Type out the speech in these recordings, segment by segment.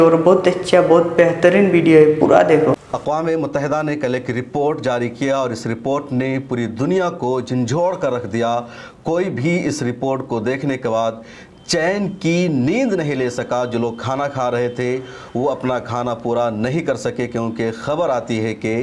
और बहुत अच्छा बहुत बेहतरीन वीडियो है, पूरा देखो। अक़वाम मुत्तहिदा ने कल एक रिपोर्ट जारी किया और इस रिपोर्ट ने पूरी दुनिया को झंझोड़ कर रख दिया। कोई भी इस रिपोर्ट को देखने के बाद चैन की नींद नहीं ले सका। जो लोग खाना खा रहे थे वो अपना खाना पूरा नहीं कर सके, क्योंकि ख़बर आती है कि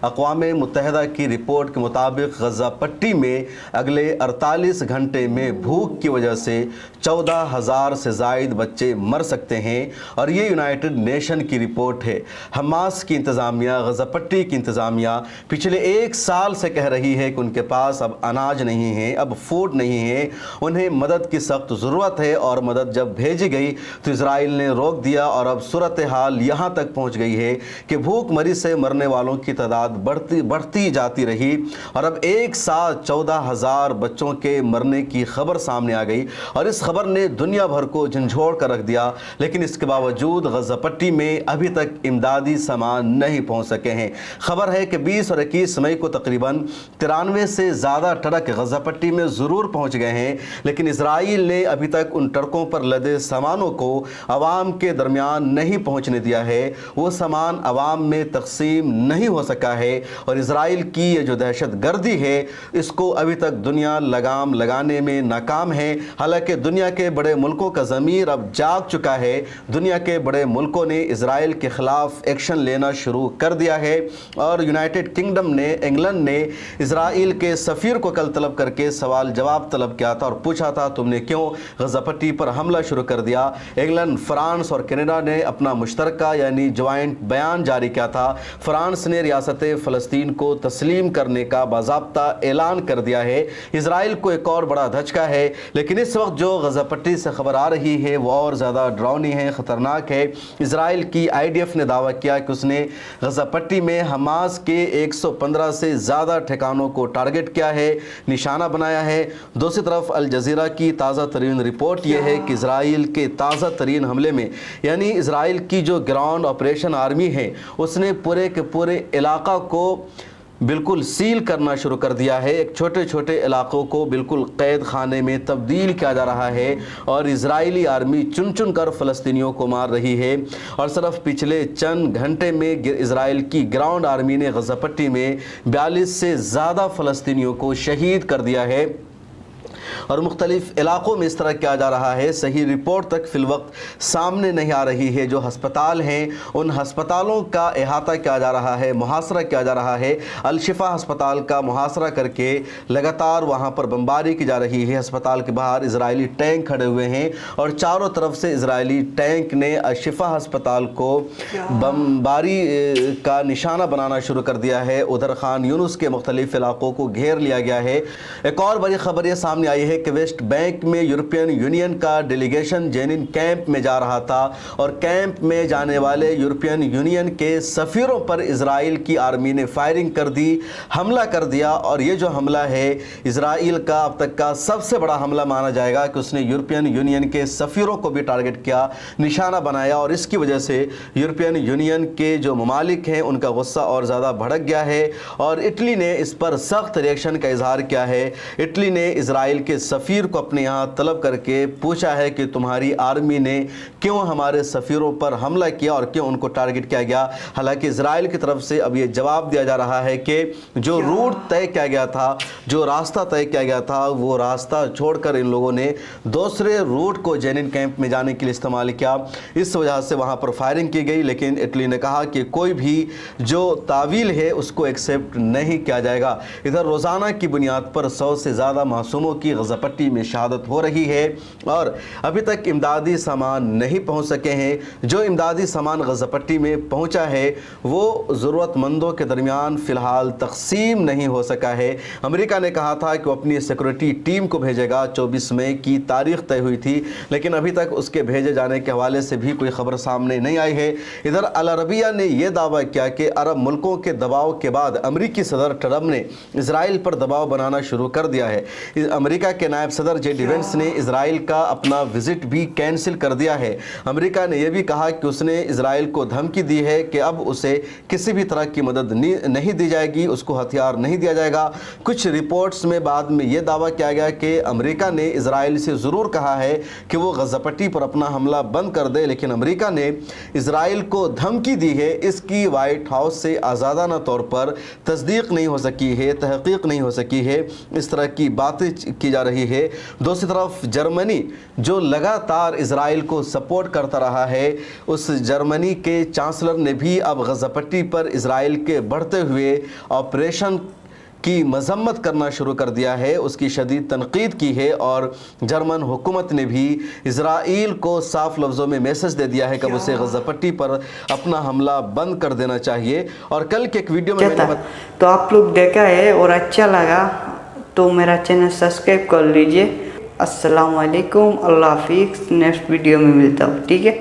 अक़वाम मुत्तहिदा की रिपोर्ट के मुताबिक गज़ा पट्टी में अगले 48 घंटे में भूख की वजह से 14,000 से ज़ायद बच्चे मर सकते हैं। और ये यूनाइटेड नेशन की रिपोर्ट है। हमास की इंतज़ामिया, गज़ा पट्टी की इंतज़ामिया पिछले 1 साल से कह रही है कि उनके पास अब अनाज नहीं है, अब फूड नहीं है, उन्हें मदद की सख्त ज़रूरत है। और मदद जब भेजी गई तो इजराइल ने रोक दिया और अब सूरत हाल यहाँ तक पहुँच गई है कि भूखमरी से मरने वालों की तादाद बढ़ती जाती रही और अब एक साथ 14,000 बच्चों के मरने की खबर सामने आ गई। और इस खबर ने दुनिया भर को झंझोड़ कर रख दिया। लेकिन इसके बावजूद गज़ा पट्टी में अभी तक इमदादी सामान नहीं पहुँच सके हैं। खबर है कि 20 और 21 मई को तकरीबन 93 से ज़्यादा ट्रक गज़ा पट्टी में ज़रूर पहुँच गए हैं, लेकिन इजराइल ने अभी तक उन ट्रकों पर लदे सामानों को आवाम के दरमियान नहीं पहुंचने दिया है। वो सामान आवाम में तकसीम नहीं हो सका है और इजराइल की ये जो दहशत गर्दी है इसको अभी तक दुनिया लगाम लगाने में नाकाम है। हालांकि दुनिया के बड़े मुल्कों का ज़मीर अब जाग चुका है। दुनिया के बड़े मुल्कों ने इजराइल के ख़िलाफ़ एक्शन लेना शुरू कर दिया है और यूनाइटेड किंगडम ने, इंग्लैंड ने इजराइल के सफ़ीर को कल तलब करके सवाल जवाब तलब किया था और पूछा था तुमने क्यों गज़ा पट्टी पर हमला शुरू कर दिया। इंग्लैंड, फ्रांस और कनाडा ने अपना मुश्तरका यानी ज्वाइंट बयान जारी किया था। फ्रांस ने रियासत फ़लस्तीन को तस्लीम करने का बाज़ाब्ता ऐलान कर दिया है। इजराइल को एक और बड़ा धचका है, लेकिन इस वक्त जो गज़ा पट्टी से खबर आ रही है वो और ज़्यादा डरावनी है, ख़तरनाक है। इजराइल की IDF ने दावा किया कि उसने गज़ा पट्टी में हमास के 115 से ज़्यादा ठिकानों को टारगेट किया है, निशाना बनाया है। दूसरी तरफ अल जज़ीरा की ताज़ा तरीन रिपोर्ट यह है कि इजराइल के ताज़ा तरीन हमले में यानी इजराइल की जो ग्राउंड ऑपरेशन आर्मी है उसने पूरे के पूरे इलाका को बिल्कुल सील करना शुरू कर दिया है। एक छोटे छोटे इलाकों को बिल्कुल कैद खाने में तब्दील किया जा रहा है और इजरायली आर्मी चुन चुन कर फ़लस्तीनियों को मार रही है। और सिर्फ पिछले चंद घंटे में इजराइल की ग्राउंड आर्मी ने गज़ा पट्टी में 42 से ज़्यादा फ़लस्तीनियों को शहीद कर दिया है और मुख्तलिफ इलाक़ों में इस तरह किया जा रहा है। सही रिपोर्ट तक फ़िलवक्त सामने नहीं आ रही है। जो हस्पताल हैं उन हस्पतालों का अहाता किया जा रहा है, मुहासरा किया जा रहा है। अल-शिफा हस्पताल का मुहासरा करके लगातार वहाँ पर बमबारी की जा रही है। हस्पताल के बाहर इजरायली टैंक खड़े हुए हैं और चारों तरफ से इजरायली टैंक ने अल-शिफा हस्पताल को बमबारी का निशाना बनाना शुरू कर दिया है। उधर खान यूनुस के मुख्तलिफ इलाक़ों को घेर लिया गया है। एक और बड़ी खबर ये सामने आई है कि वेस्ट बैंक में यूरोपियन यूनियन का डेलीगेशन जेनिन कैंप में जा रहा था और कैंप में जाने वाले यूरोपियन यूनियन के सफ़ीरों पर इजराइल की आर्मी ने फायरिंग कर दी, हमला कर दिया। और ये जो हमला है इजराइल का अब तक का सबसे बड़ा हमला माना जाएगा कि उसने यूरोपियन यूनियन के सफ़ीरों को भी टारगेट किया, निशाना बनाया और इसकी वजह से यूरोपियन यूनियन के जो ममालिक हैं उनका गुस्सा और ज़्यादा भड़क गया है और इटली ने इस पर सख्त रिएक्शन का इजहार किया है। इटली ने इजराइल के सफ़ीर को अपने यहाँ तलब करके पूछा है कि तुम्हारी आर्मी ने क्यों हमारे सफ़ीरों पर हमला किया और क्यों उनको टारगेट किया गया। हालांकि इजराइल की तरफ से अब ये जवाब दिया जा रहा है कि जो रूट तय किया गया था, जो रास्ता तय किया गया था, वो रास्ता छोड़कर इन लोगों ने दूसरे रूट को जेनिन कैंप में जाने के लिए इस्तेमाल किया। इस वजह से वहाँ पर फायरिंग की गई, लेकिन इटली ने कहा कि कोई भी जो तावील है उसको एक्सेप्ट नहीं किया जाएगा। इधर रोज़ाना की बुनियाद पर 100 से ज़्यादा मासूमों की गज़ा पट्टी में शहादत हो रही है और अभी तक इमदादी सामान नहीं पहुंच सके हैं। जो इमदादी सामान गज़ा पट्टी में पहुंचा है वो ज़रूरतमंदों के दरमियान फ़िलहाल तकसीम नहीं हो सका है। अमेरिका ने कहा था कि वो अपनी सिक्योरिटी टीम को भेजेगा, 24 मई की तारीख तय हुई थी, लेकिन अभी तक उसके भेजे जाने के हवाले से भी कोई ख़बर सामने नहीं आई है। इधर अल अरबिया ने यह दावा किया कि अरब मुल्कों के दबाव के बाद अमेरिकी सदर ट्रम्प ने इसराइल पर दबाव बनाना शुरू कर दिया है। अमेरिका के नायब सदर जे.डी. वेंस ने इजराइल का अपना विजिट भी कैंसिल कर दिया है। अमेरिका ने यह भी कहा कि उसने इजराइल को धमकी दी है कि अब उसे किसी भी तरह की मदद नहीं दी जाएगी, उसको हथियार नहीं दिया जाएगा। कुछ रिपोर्ट्स में बाद में यह दावा किया गया कि अमेरिका ने इजराइल से ज़रूर कहा है कि वो गज़ा पट्टी पर अपना हमला बंद कर दे, लेकिन अमेरिका ने इजराइल को धमकी दी है। इसकी वाइट हाउस से आज़ादाना तौर पर तस्दीक नहीं हो सकी है, तहकीक नहीं हो सकी है। इस तरह की बातें की जा रही है। दूसरी तरफ जर्मनी जो लगातार इजराइल को सपोर्ट करता रहा है, उस जर्मनी के चांसलर ने भी अब गज़ा पट्टी पर इजराइल के बढ़ते हुए ऑपरेशन की मजम्मत करना शुरू कर दिया है, उसकी शदीद तनकीद की है और जर्मन हुकूमत ने भी इजराइल को साफ लफ्ज़ों में मैसेज दे दिया है कि उसे गज़ा पट्टी पर अपना हमला बंद कर देना चाहिए। और कल के एक वीडियो में मैंने तो आप लोग देखा है और अच्छा लगा तो मेरा चैनल सब्सक्राइब कर लीजिए। अस्सलाम वालेकुम, अल्लाह हाफिज़। नेक्स्ट वीडियो में मिलता हूँ, ठीक है।